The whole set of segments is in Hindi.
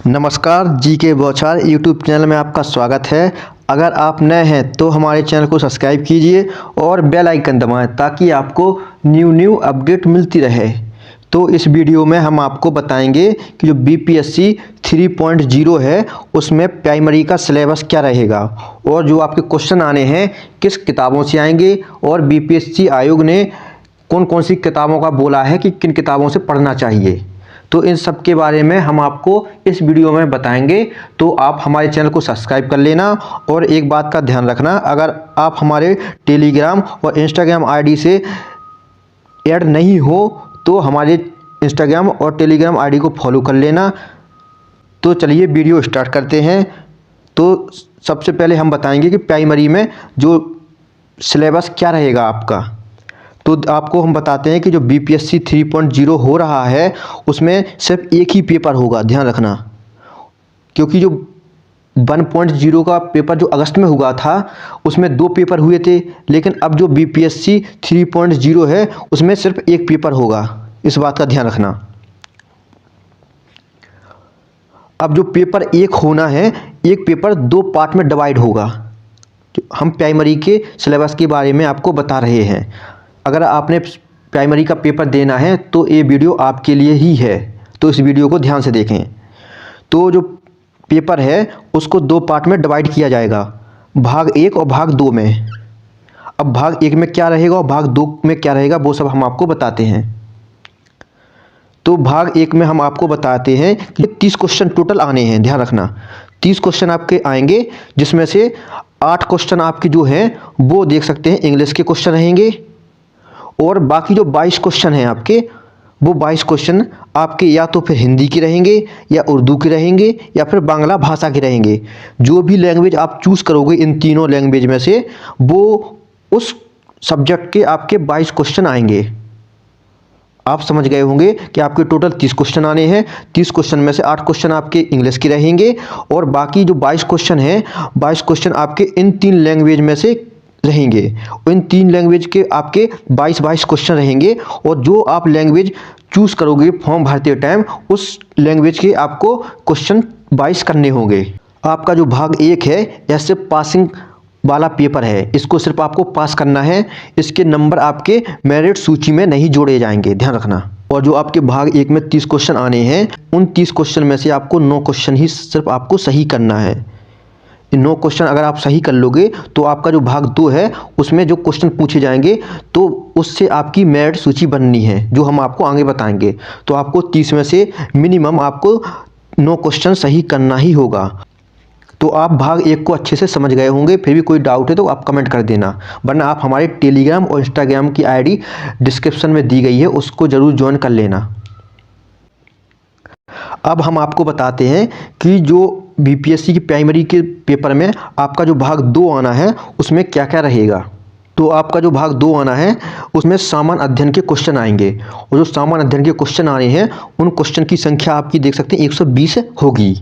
नमस्कार, जी के बौछार यूट्यूब चैनल में आपका स्वागत है। अगर आप नए हैं तो हमारे चैनल को सब्सक्राइब कीजिए और बेल आइकन दबाएं ताकि आपको न्यू अपडेट मिलती रहे। तो इस वीडियो में हम आपको बताएंगे कि जो बीपीएससी 3.0 है उसमें प्राइमरी का सिलेबस क्या रहेगा और जो आपके क्वेश्चन आने हैं किस किताबों से आएंगे और बीपीएससी आयोग ने कौन कौन सी किताबों का बोला है कि किन किताबों से पढ़ना चाहिए। तो इन सब के बारे में हम आपको इस वीडियो में बताएंगे। तो आप हमारे चैनल को सब्सक्राइब कर लेना और एक बात का ध्यान रखना, अगर आप हमारे टेलीग्राम और इंस्टाग्राम आईडी से ऐड नहीं हो तो हमारे इंस्टाग्राम और टेलीग्राम आईडी को फॉलो कर लेना। तो चलिए वीडियो स्टार्ट करते हैं। तो सबसे पहले हम बताएंगे कि प्राइमरी में जो सिलेबस क्या रहेगा आपका। तो आपको हम बताते हैं कि जो बीपीएससी 3.0 हो रहा है उसमें सिर्फ एक ही पेपर होगा, ध्यान रखना, क्योंकि जो 1.0 का पेपर जो अगस्त में हुआ था उसमें 2 पेपर हुए थे, लेकिन अब जो बीपीएससी 3.0 है उसमें सिर्फ एक पेपर होगा, इस बात का ध्यान रखना। अब जो पेपर एक होना है, एक पेपर 2 पार्ट में डिवाइड होगा। हम प्राइमरी के सिलेबस के बारे में आपको बता रहे हैं। अगर आपने प्राइमरी का पेपर देना है तो ये वीडियो आपके लिए ही है, तो इस वीडियो को ध्यान से देखें। तो जो पेपर है उसको 2 पार्ट में डिवाइड किया जाएगा, भाग 1 और भाग 2 में। अब भाग 1 में क्या रहेगा और भाग 2 में क्या रहेगा वो सब हम आपको बताते हैं। तो भाग 1 में हम आपको बताते हैं कि 30 क्वेश्चन टोटल आने हैं, ध्यान रखना। 30 क्वेश्चन आपके आएंगे, जिसमें से 8 क्वेश्चन आपके जो हैं वो देख सकते हैं इंग्लिश के क्वेश्चन रहेंगे, और बाकी जो 22 क्वेश्चन हैं आपके, वो 22 क्वेश्चन आपके या तो फिर हिंदी के रहेंगे या उर्दू के रहेंगे या फिर बांग्ला भाषा के रहेंगे। जो भी लैंग्वेज आप चूज़ करोगे इन तीनों लैंग्वेज में से, वो उस सब्जेक्ट के आपके 22 क्वेश्चन आएंगे। आप समझ गए होंगे कि आपके टोटल 30 क्वेश्चन आने हैं। 30 क्वेश्चन में से 8 क्वेश्चन आपके इंग्लिश के रहेंगे और बाकी जो 22 क्वेश्चन हैं, 22 क्वेश्चन आपके इन 3 लैंग्वेज में से रहेंगे। इन 3 लैंग्वेज के आपके 22 क्वेश्चन रहेंगे, और जो आप लैंग्वेज चूज़ करोगे फॉर्म भरते टाइम, उस लैंग्वेज के आपको क्वेश्चन 22 करने होंगे। आपका जो भाग 1 है ऐसे पासिंग वाला पेपर है, इसको सिर्फ आपको पास करना है, इसके नंबर आपके मेरिट सूची में नहीं जोड़े जाएंगे, ध्यान रखना। और जो आपके भाग 1 में 30 क्वेश्चन आने हैं, उन 30 क्वेश्चन में से आपको 9 क्वेश्चन ही सिर्फ आपको सही करना है। 9 क्वेश्चन अगर आप सही कर लोगे तो आपका जो भाग 2 है उसमें जो क्वेश्चन पूछे जाएंगे तो उससे आपकी मेरिट सूची बननी है, जो हम आपको आगे बताएंगे। तो आपको 30 में से मिनिमम आपको 9 क्वेश्चन सही करना ही होगा। तो आप भाग 1 को अच्छे से समझ गए होंगे। फिर भी कोई डाउट है तो आप कमेंट कर देना, वरना आप हमारे टेलीग्राम और इंस्टाग्राम की आईडी डिस्क्रिप्शन में दी गई है, उसको ज़रूर ज्वाइन कर लेना। अब हम आपको बताते हैं कि जो बीपीएससी की प्राइमरी के पेपर में आपका जो भाग 2 आना है उसमें क्या क्या रहेगा। तो आपका जो भाग 2 आना है उसमें सामान्य अध्ययन के क्वेश्चन आएंगे, और जो सामान्य अध्ययन के क्वेश्चन आने हैं उन क्वेश्चन की संख्या आपकी देख सकते हैं 120 होगी।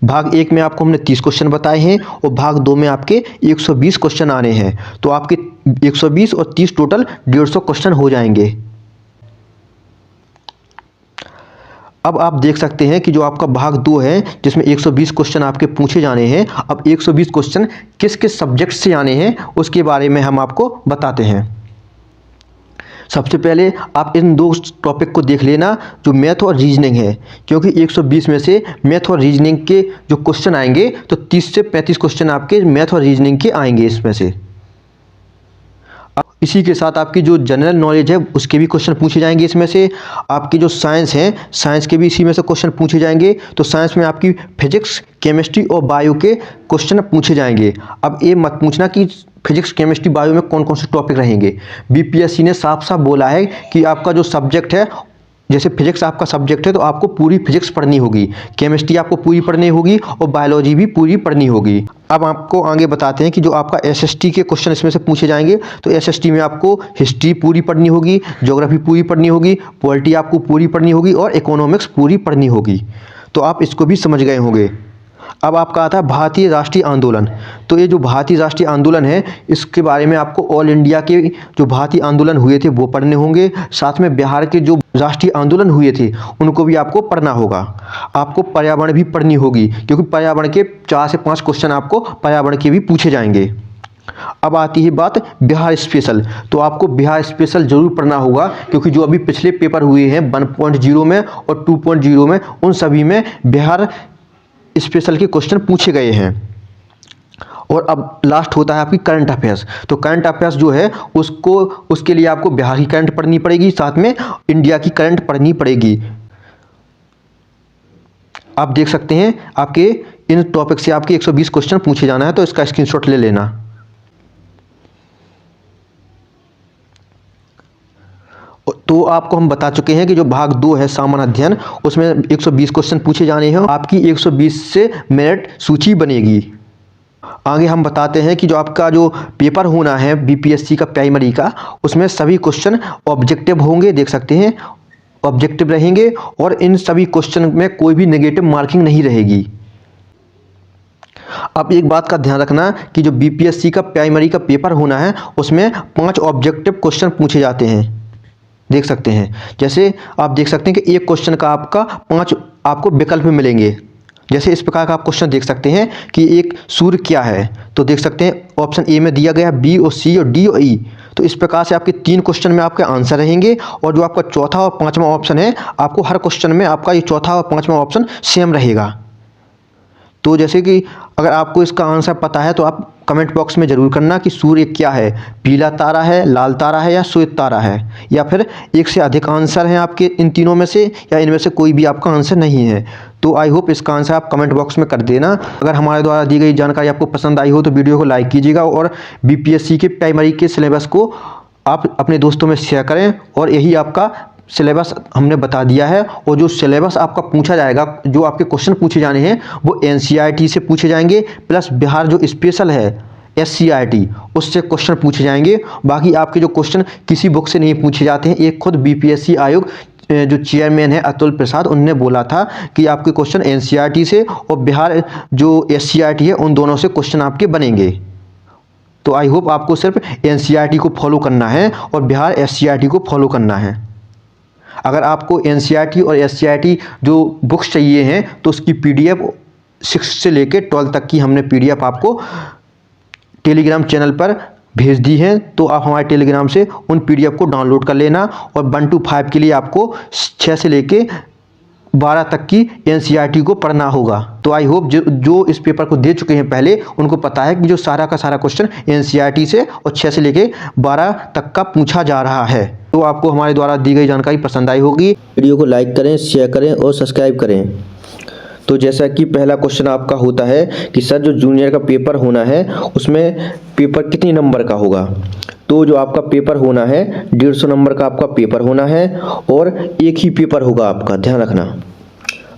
भाग 1 में आपको हमने 30 क्वेश्चन बताए हैं और भाग 2 में आपके 120 क्वेश्चन आने हैं। तो आपके 120 और 30 टोटल 150 क्वेश्चन हो जाएंगे। अब आप देख सकते हैं कि जो आपका भाग 2 है जिसमें 120 क्वेश्चन आपके पूछे जाने हैं, अब 120 क्वेश्चन किस किस सब्जेक्ट से आने हैं उसके बारे में हम आपको बताते हैं। सबसे पहले आप इन 2 टॉपिक को देख लेना, जो मैथ और रीजनिंग है, क्योंकि 120 में से मैथ और रीजनिंग के जो क्वेश्चन आएंगे तो 30 से 35 क्वेश्चन आपके मैथ और रीजनिंग के आएंगे इसमें से। इसी के साथ आपकी जो जनरल नॉलेज है उसके भी क्वेश्चन पूछे जाएंगे इसमें से। आपकी जो साइंस है, साइंस के भी इसी में से क्वेश्चन पूछे जाएंगे। तो साइंस में आपकी फिजिक्स, केमिस्ट्री और बायो के क्वेश्चन पूछे जाएंगे। अब ये मत पूछना कि फिजिक्स, केमिस्ट्री, बायो में कौन कौन से टॉपिक रहेंगे। बीपीएससी ने साफ साफ बोला है कि आपका जो सब्जेक्ट है, जैसे फिजिक्स आपका सब्जेक्ट है तो आपको पूरी फिजिक्स पढ़नी होगी, केमिस्ट्री आपको पूरी पढ़नी होगी और बायोलॉजी भी पूरी पढ़नी होगी। अब आपको आगे बताते हैं कि जो आपका एसएसटी के क्वेश्चन इसमें से पूछे जाएंगे, तो एसएसटी में आपको हिस्ट्री पूरी पढ़नी होगी, ज्योग्राफी पूरी पढ़नी होगी, पॉलिटी आपको पूरी पढ़नी होगी और इकोनॉमिक्स पूरी पढ़नी होगी। तो आप इसको भी समझ गए होंगे। अब आपका आता है भारतीय राष्ट्रीय आंदोलन। तो ये जो भारतीय राष्ट्रीय आंदोलन है, इसके बारे में आपको ऑल इंडिया के जो भारतीय आंदोलन हुए थे वो पढ़ने होंगे। साथ में बिहार के जो राष्ट्रीय आंदोलन हुए थे उनको भी आपको पढ़ना होगा। आपको पर्यावरण भी पढ़नी होगी, क्योंकि पर्यावरण के 4 से 5 क्वेश्चन आपको पर्यावरण के भी पूछे जाएंगे। अब आती है बात बिहार स्पेशल। तो आपको बिहार स्पेशल जरूर पढ़ना होगा, क्योंकि जो अभी पिछले पेपर हुए हैं 1.0 में और 2.0 में, उन सभी में बिहार स्पेशल के क्वेश्चन पूछे गए हैं। और अब लास्ट होता है आपकी करंट अफेयर्स। तो करंट अफेयर्स जो है उसके लिए आपको बिहार की करंट पढ़नी पड़ेगी, साथ में इंडिया की करंट पढ़नी पड़ेगी। आप देख सकते हैं आपके इन टॉपिक से आपके 120 क्वेश्चन पूछे जाना है, तो इसका स्क्रीनशॉट ले लेना। तो आपको हम बता चुके हैं कि जो भाग 2 है सामान्य अध्ययन, उसमें 120 क्वेश्चन पूछे जाने हैं। आपकी 120 से मेरिट सूची बनेगी। आगे हम बताते हैं कि जो आपका जो पेपर होना है बीपीएससी का प्राइमरी का, उसमें सभी क्वेश्चन ऑब्जेक्टिव होंगे। देख सकते हैं ऑब्जेक्टिव रहेंगे, और इन सभी क्वेश्चन में कोई भी नेगेटिव मार्किंग नहीं रहेगी। अब एक बात का ध्यान रखना कि जो बीपीएससी का प्राइमरी का पेपर होना है उसमें 5 ऑब्जेक्टिव क्वेश्चन पूछे जाते हैं। देख सकते हैं, जैसे आप देख सकते हैं कि एक क्वेश्चन का आपका 5 आपको विकल्प मिलेंगे। जैसे इस प्रकार का आप क्वेश्चन देख सकते हैं कि एक सूर्य क्या है, तो देख सकते हैं ऑप्शन ए में दिया गया, बी और सी और डी और ई। तो इस प्रकार से आपके 3 क्वेश्चन में आपके आंसर रहेंगे, और जो आपका चौथा और 5वां ऑप्शन है, आपको हर क्वेश्चन में आपका ये चौथा और 5वां ऑप्शन सेम रहेगा। तो जैसे कि अगर आपको इसका आंसर पता है तो आप कमेंट बॉक्स में ज़रूर करना कि सूर्य क्या है, पीला तारा है, लाल तारा है या श्वेत तारा है, या फिर एक से अधिक आंसर हैं आपके इन तीनों में से, या इनमें से कोई भी आपका आंसर नहीं है। तो आई होप इसका आंसर आप कमेंट बॉक्स में कर देना। अगर हमारे द्वारा दी गई जानकारी आपको पसंद आई हो तो वीडियो को लाइक कीजिएगा, और बीपीएससी के प्राइमरी के सिलेबस को आप अपने दोस्तों में शेयर करें। और यही आपका सिलेबस हमने बता दिया है, और जो सिलेबस आपका पूछा जाएगा, जो आपके क्वेश्चन पूछे जाने हैं वो एनसीईआरटी से पूछे जाएंगे, प्लस बिहार जो स्पेशल है एससीईआरटी उससे क्वेश्चन पूछे जाएंगे। बाकी आपके जो क्वेश्चन किसी बुक से नहीं पूछे जाते हैं। एक खुद बीपीएससी आयोग जो चेयरमैन है अतुल प्रसाद, उनने बोला था कि आपके क्वेश्चन एनसीईआरटी से और बिहार जो एससीईआरटी है उन दोनों से क्वेश्चन आपके बनेंगे। तो आई होप आपको सिर्फ एनसीईआरटी को फॉलो करना है और बिहार एससीईआरटी को फॉलो करना है। अगर आपको एनसीईआरटी और एससीईआरटी जो बुक्स चाहिए हैं तो उसकी पीडीएफ 6 से लेकर 12 तक की हमने पीडीएफ आपको टेलीग्राम चैनल पर भेज दी है। तो आप हमारे टेलीग्राम से उन पीडीएफ को डाउनलोड कर लेना। और 1 to 5 के लिए आपको 6 से लेके 12 तक की एनसीईआरटी को पढ़ना होगा। तो आई होप जो इस पेपर को दे चुके हैं पहले, उनको पता है कि जो सारा का सारा क्वेश्चन एनसीईआरटी से और 6 से लेके 12 तक का पूछा जा रहा है। तो आपको हमारे द्वारा दी गई जानकारी पसंद आई होगी। वीडियो को लाइक करें, शेयर करें और सब्सक्राइब करें। तो जैसा कि पहला क्वेश्चन आपका होता है कि सर जो जूनियर का पेपर होना है उसमें पेपर कितने नंबर का होगा। तो जो आपका पेपर होना है 150 नंबर का आपका पेपर होना है, और एक ही पेपर होगा आपका। ध्यान रखना,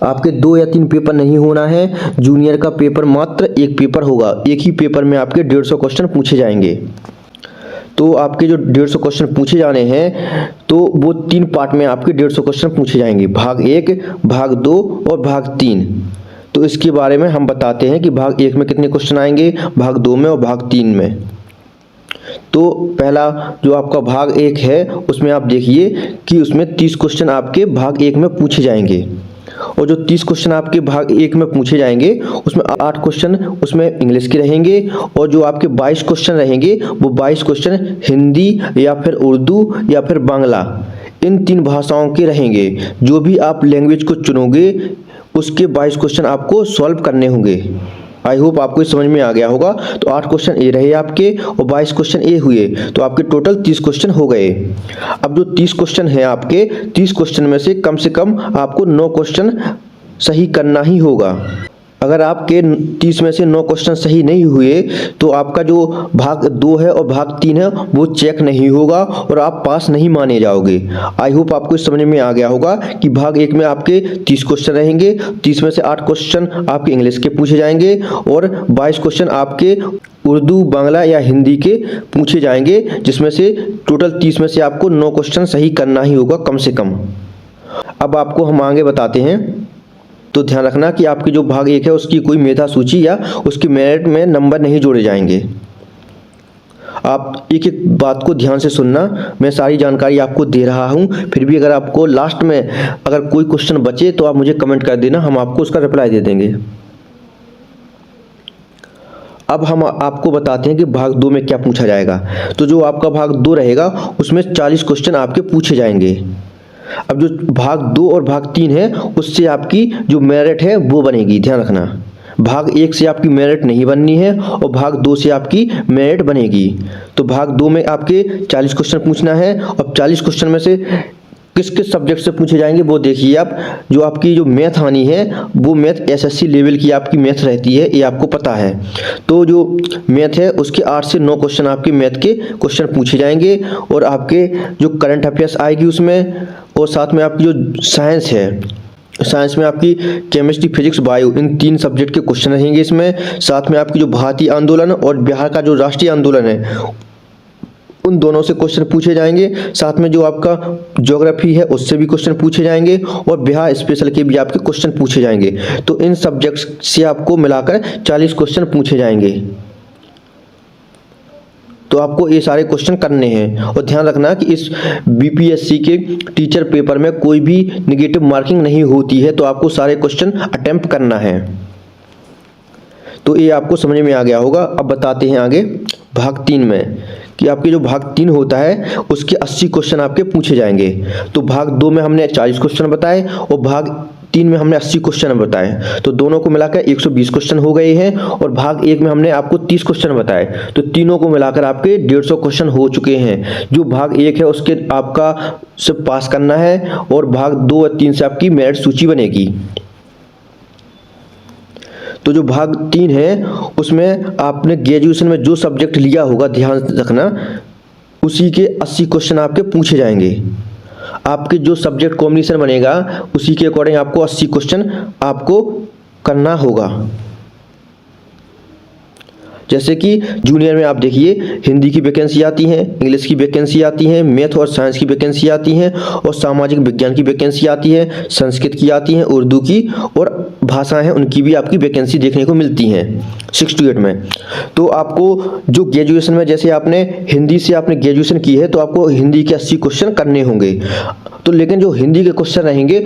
आपके 2 या 3 पेपर नहीं होना है। जूनियर का पेपर मात्र एक पेपर होगा। एक ही पेपर में आपके 150 क्वेश्चन पूछे जाएंगे। तो आपके जो 150 क्वेश्चन पूछे जाने हैं तो वो 3 पार्ट में आपके 150 क्वेश्चन पूछे जाएंगे, भाग 1, भाग 2 और भाग 3। तो इसके बारे में हम बताते हैं कि भाग 1 में कितने क्वेश्चन आएंगे, भाग 2 में और भाग 3 में। तो पहला जो आपका भाग 1 है उसमें आप देखिए कि उसमें 30 क्वेश्चन आपके भाग 1 में पूछे जाएंगे, और जो 30 क्वेश्चन आपके भाग 1 में पूछे जाएंगे उसमें 8 क्वेश्चन उसमें इंग्लिश के रहेंगे, और जो आपके 22 क्वेश्चन रहेंगे वो 22 क्वेश्चन हिंदी या फिर उर्दू या फिर बांग्ला, इन 3 भाषाओं के रहेंगे। जो भी आप लैंग्वेज को चुनोगे उसके 22 क्वेश्चन आपको सॉल्व करने होंगे। आई होप आपको समझ में आ गया होगा। तो 8 क्वेश्चन ए रहे आपके और 22 क्वेश्चन ए हुए, तो आपके टोटल 30 क्वेश्चन हो गए। अब जो 30 क्वेश्चन है आपके, 30 क्वेश्चन में से कम आपको 9 क्वेश्चन सही करना ही होगा। अगर आपके 30 में से 9 क्वेश्चन सही नहीं हुए तो आपका जो भाग 2 है और भाग 3 है वो चेक नहीं होगा और आप पास नहीं माने जाओगे। आई होप आपको समझ में आ गया होगा कि भाग 1 में आपके 30 क्वेश्चन रहेंगे। 30 में से 8 क्वेश्चन आपके इंग्लिश के पूछे जाएंगे और 22 क्वेश्चन आपके उर्दू, बांग्ला या हिंदी के पूछे जाएंगे, जिसमें से टोटल 30 में से आपको 9 क्वेश्चन सही करना ही होगा कम से कम। अब आपको हम आगे बताते हैं तो ध्यान रखना कि आपकी जो भाग 1 है उसकी कोई मेधा सूची या उसकी मेरिट में नंबर नहीं जोड़े जाएंगे। आप एक एक बात को ध्यान से सुनना, मैं सारी जानकारी आपको दे रहा हूं, फिर भी अगर आपको लास्ट में अगर कोई क्वेश्चन बचे तो आप मुझे कमेंट कर देना, हम आपको उसका रिप्लाई दे देंगे। अब हम आपको बताते हैं कि भाग 2 में क्या पूछा जाएगा। तो जो आपका भाग 2 रहेगा उसमें 40 क्वेश्चन आपके पूछे जाएंगे। अब जो भाग 2 और भाग 3 है उससे आपकी जो मेरिट है वो बनेगी। ध्यान रखना, भाग 1 से आपकी मेरिट नहीं बननी है और भाग 2 से आपकी मेरिट बनेगी। तो भाग 2 में आपके 40 क्वेश्चन पूछना है और 40 क्वेश्चन में से किस किस सब्जेक्ट से पूछे जाएंगे वो देखिए आप। जो आपकी जो मैथ आनी है वो मैथ एसएससी लेवल की आपकी मैथ रहती है, ये आपको पता है। तो जो मैथ है उसके 8 से 9 क्वेश्चन आपके मैथ के क्वेश्चन पूछे जाएंगे और आपके जो करंट अफेयर्स आएगी उसमें, और साथ में आपकी जो साइंस है, साइंस में आपकी केमिस्ट्री, फिजिक्स, बायो, इन 3 सब्जेक्ट के क्वेश्चन रहेंगे इसमें। साथ में आपकी जो भारतीय आंदोलन और बिहार का जो राष्ट्रीय आंदोलन है उन दोनों से क्वेश्चन पूछे जाएंगे। साथ में जो आपका ज्योग्राफी है उससे भी क्वेश्चन पूछे जाएंगे और बिहार स्पेशल के भी आपके क्वेश्चन पूछे जाएंगे। तो इन सब्जेक्ट्स से आपको मिलाकर 40 क्वेश्चन पूछे जाएंगे। तो आपको ये सारे क्वेश्चन करने हैं और ध्यान रखना कि इस बीपीएससी के टीचर पेपर में कोई भी नेगेटिव मार्किंग नहीं होती है, तो आपको सारे क्वेश्चन अटेम्प्ट करना है। तो ये आपको समझ में आ गया होगा। अब बताते हैं आगे भाग 3 में कि आपके जो भाग 3 होता है उसके 80 क्वेश्चन आपके पूछे जाएंगे। तो भाग 2 में हमने 40 क्वेश्चन बताए और भाग 3 में हमने 80 क्वेश्चन बताए, तो दोनों को मिलाकर 120 क्वेश्चन हो गए हैं। और भाग 1 में हमने आपको 30 क्वेश्चन बताए, तो तीनों को मिलाकर आपके 150 क्वेश्चन हो चुके हैं। जो भाग 1 है उसके आपका सिर्फ पास करना है और भाग 2 और 3 से आपकी मेरिट सूची बनेगी। तो जो भाग 3 है उसमें आपने ग्रेजुएशन में जो सब्जेक्ट लिया होगा, ध्यान रखना, उसी के 80 क्वेश्चन आपके पूछे जाएंगे। आपके जो सब्जेक्ट कॉम्बिनेशन बनेगा उसी के अकॉर्डिंग आपको 80 क्वेश्चन आपको करना होगा। जैसे कि जूनियर में आप देखिए हिंदी की वैकेंसी आती है, इंग्लिश की वैकेंसी आती है, मैथ और साइंस की वैकेंसी आती है और सामाजिक विज्ञान की वैकेंसी आती है, संस्कृत की आती है, उर्दू की और भाषाएं हैं उनकी भी आपकी वैकेंसी देखने को मिलती हैं 6 to 8 में। तो आपको जो ग्रेजुएशन में, जैसे आपने हिंदी से आपने ग्रेजुएशन की है तो आपको हिंदी के 80 क्वेश्चन करने होंगे। तो लेकिन जो हिंदी के क्वेश्चन रहेंगे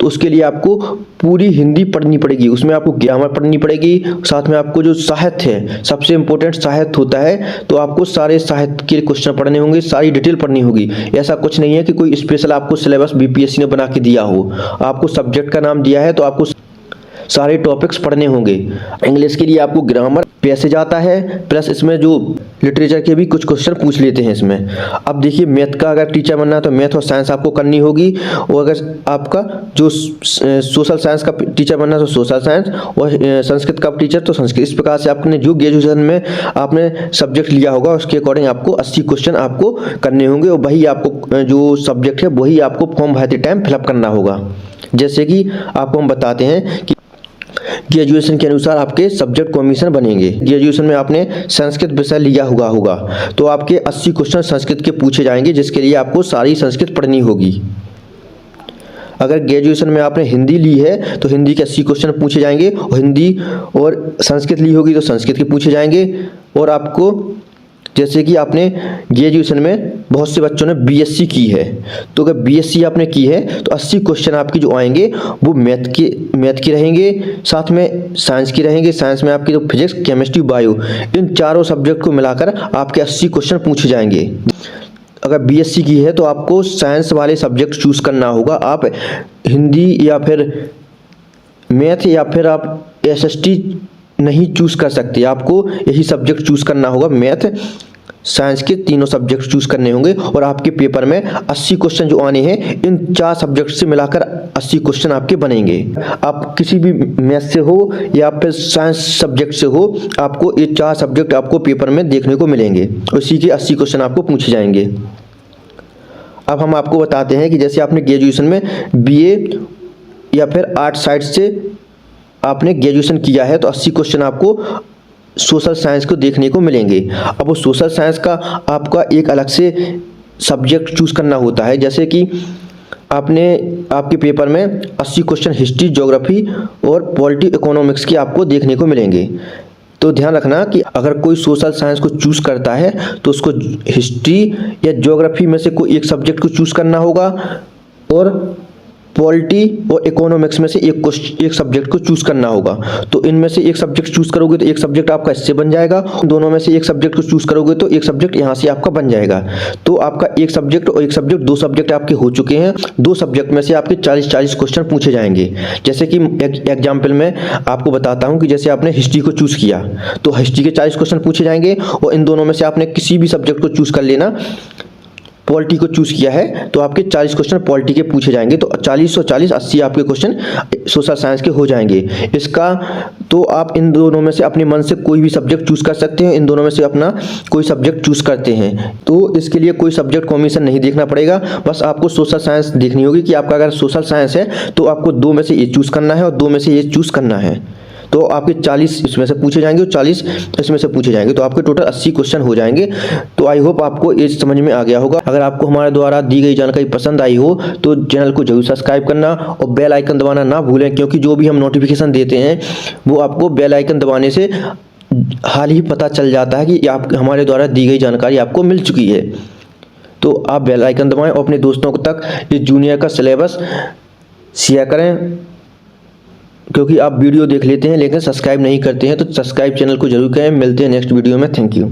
उसके लिए आपको पूरी हिंदी पढ़नी पड़ेगी, उसमें आपको ग्रामर पढ़नी पड़ेगी। साथ में आपको जो साहित्य है, सबसे इंपॉर्टेंट साहित्य होता है, तो आपको सारे साहित्य के क्वेश्चन पढ़ने होंगे, सारी डिटेल पढ़नी होगी। ऐसा कुछ नहीं है कि कोई स्पेशल आपको सिलेबस बीपीएससी ने बना के दिया हो। आपको सब्जेक्ट का नाम दिया है तो आपको सारे टॉपिक्स पढ़ने होंगे। इंग्लिश के लिए आपको ग्रामर पैसेज आता है, प्लस इसमें जो लिटरेचर के भी कुछ क्वेश्चन पूछ लेते हैं इसमें। अब देखिए मैथ का अगर टीचर बनना है तो मैथ और साइंस आपको करनी होगी, और अगर आपका जो सोशल साइंस का टीचर बनना है तो सोशल साइंस, और संस्कृत का टीचर तो संस्कृत। इस प्रकार से आपने जो ग्रेजुएशन में आपने सब्जेक्ट लिया होगा उसके अकॉर्डिंग आपको 80 क्वेश्चन आपको करने होंगे और वही आपको जो सब्जेक्ट है वही आपको फॉर्म भरते टाइम फिलअप करना होगा। जैसे कि आपको हम बताते हैं कि ग्रेजुएशन के अनुसार आपके सब्जेक्ट कॉम्बिनेशन बनेंगे। ग्रेजुएशन में आपने संस्कृत विषय लिया होगा तो आपके 80 क्वेश्चन संस्कृत के पूछे जाएंगे, जिसके लिए आपको सारी संस्कृत पढ़नी होगी। अगर ग्रेजुएशन में आपने हिंदी ली है तो हिंदी के 80 क्वेश्चन पूछे जाएंगे, और हिंदी और संस्कृत ली होगी तो संस्कृत के पूछे जाएंगे। और आपको जैसे कि आपने ग्रेजुएशन में बहुत से बच्चों ने बीएससी की है, तो अगर बीएससी आपने की है तो 80 क्वेश्चन आपके जो आएंगे वो मैथ के रहेंगे, साथ में साइंस की रहेंगे। साइंस में आपकी जो फिजिक्स, केमिस्ट्री, बायो, इन चारों सब्जेक्ट को मिलाकर आपके 80 क्वेश्चन पूछे जाएंगे। अगर बीएससी की है तो आपको साइंस वाले सब्जेक्ट चूज करना होगा। आप हिंदी या फिर मैथ या फिर आप एसएसटी नहीं चूज कर सकते, आपको यही सब्जेक्ट चूज करना होगा। मैथ, साइंस के तीनों सब्जेक्ट चूज करने होंगे और आपके पेपर में 80 क्वेश्चन जो आने हैं इन 4 सब्जेक्ट से मिलाकर 80 क्वेश्चन आपके बनेंगे। आप किसी भी मैथ से हो या फिर साइंस सब्जेक्ट से हो, आपको ये 4 सब्जेक्ट आपको पेपर में देखने को मिलेंगे, उसी के 80 क्वेश्चन आपको पूछे जाएंगे। अब हम आपको बताते हैं कि जैसे आपने ग्रेजुएशन में बीए या फिर आर्ट साइड से आपने ग्रेजुएशन किया है तो 80 क्वेश्चन आपको सोशल साइंस को देखने को मिलेंगे। अब वो सोशल साइंस का आपका एक अलग से सब्जेक्ट चूज करना होता है। जैसे कि आपने आपके पेपर में 80 क्वेश्चन हिस्ट्री, ज्योग्राफी और पॉलिटी, इकोनॉमिक्स के आपको देखने को मिलेंगे। तो ध्यान रखना कि अगर कोई सोशल साइंस को चूज़ करता है तो उसको हिस्ट्री या ज्योग्राफी में से कोई एक सब्जेक्ट को चूज़ करना होगा और पॉलिटी और इकोनॉमिक्स में से एक सब्जेक्ट को चूज़ करना होगा। तो इनमें से एक सब्जेक्ट चूज़ करोगे तो एक सब्जेक्ट आपका इससे बन जाएगा, दोनों में से एक सब्जेक्ट को चूज़ करोगे तो एक सब्जेक्ट यहाँ से आपका बन जाएगा। तो आपका एक सब्जेक्ट और एक सब्जेक्ट, दो सब्जेक्ट आपके हो चुके हैं। दो सब्जेक्ट में से आपके 40-40 क्वेश्चन पूछे जाएंगे। जैसे कि एग्जाम्पल में आपको बताता हूँ कि जैसे आपने हिस्ट्री को चूज़ किया तो हिस्ट्री के 40 क्वेश्चन पूछे जाएंगे और इन दोनों में से आपने किसी भी सब्जेक्ट को चूज़ कर लेना। पॉलिटी को चूज़ किया है तो आपके 40 क्वेश्चन पॉलिटी के पूछे जाएंगे। तो 40 और 40 80 आपके क्वेश्चन सोशल साइंस के हो जाएंगे। इसका तो आप इन दोनों में से अपने मन से कोई भी सब्जेक्ट चूज़ कर सकते हैं, इन दोनों में से अपना कोई सब्जेक्ट चूज़ करते हैं। तो इसके लिए कोई सब्जेक्ट कॉम्बिनेशन नहीं देखना पड़ेगा, बस आपको सोशल साइंस देखनी होगी कि आपका अगर सोशल साइंस है तो आपको दो में से ये चूज़ करना है और दो में से ये चूज़ करना है। तो आपके 40 इसमें से पूछे जाएंगे और 40 इसमें से पूछे जाएंगे, तो आपके टोटल 80 क्वेश्चन हो जाएंगे। तो आई होप आपको ये समझ में आ गया होगा। अगर आपको हमारे द्वारा दी गई जानकारी पसंद आई हो तो चैनल को जरूर सब्सक्राइब करना और बेल आइकन दबाना ना भूलें, क्योंकि जो भी हम नोटिफिकेशन देते हैं वो आपको बेल आइकन दबाने से हाल ही पता चल जाता है कि आप हमारे द्वारा दी गई जानकारी आपको मिल चुकी है। तो आप बेल आइकन दबाएं और अपने दोस्तों तक ये जूनियर का सिलेबस शेयर करें, क्योंकि आप वीडियो देख लेते हैं लेकिन सब्सक्राइब नहीं करते हैं। तो सब्सक्राइब चैनल को जरूर करें। मिलते हैं नेक्स्ट वीडियो में। Thank you.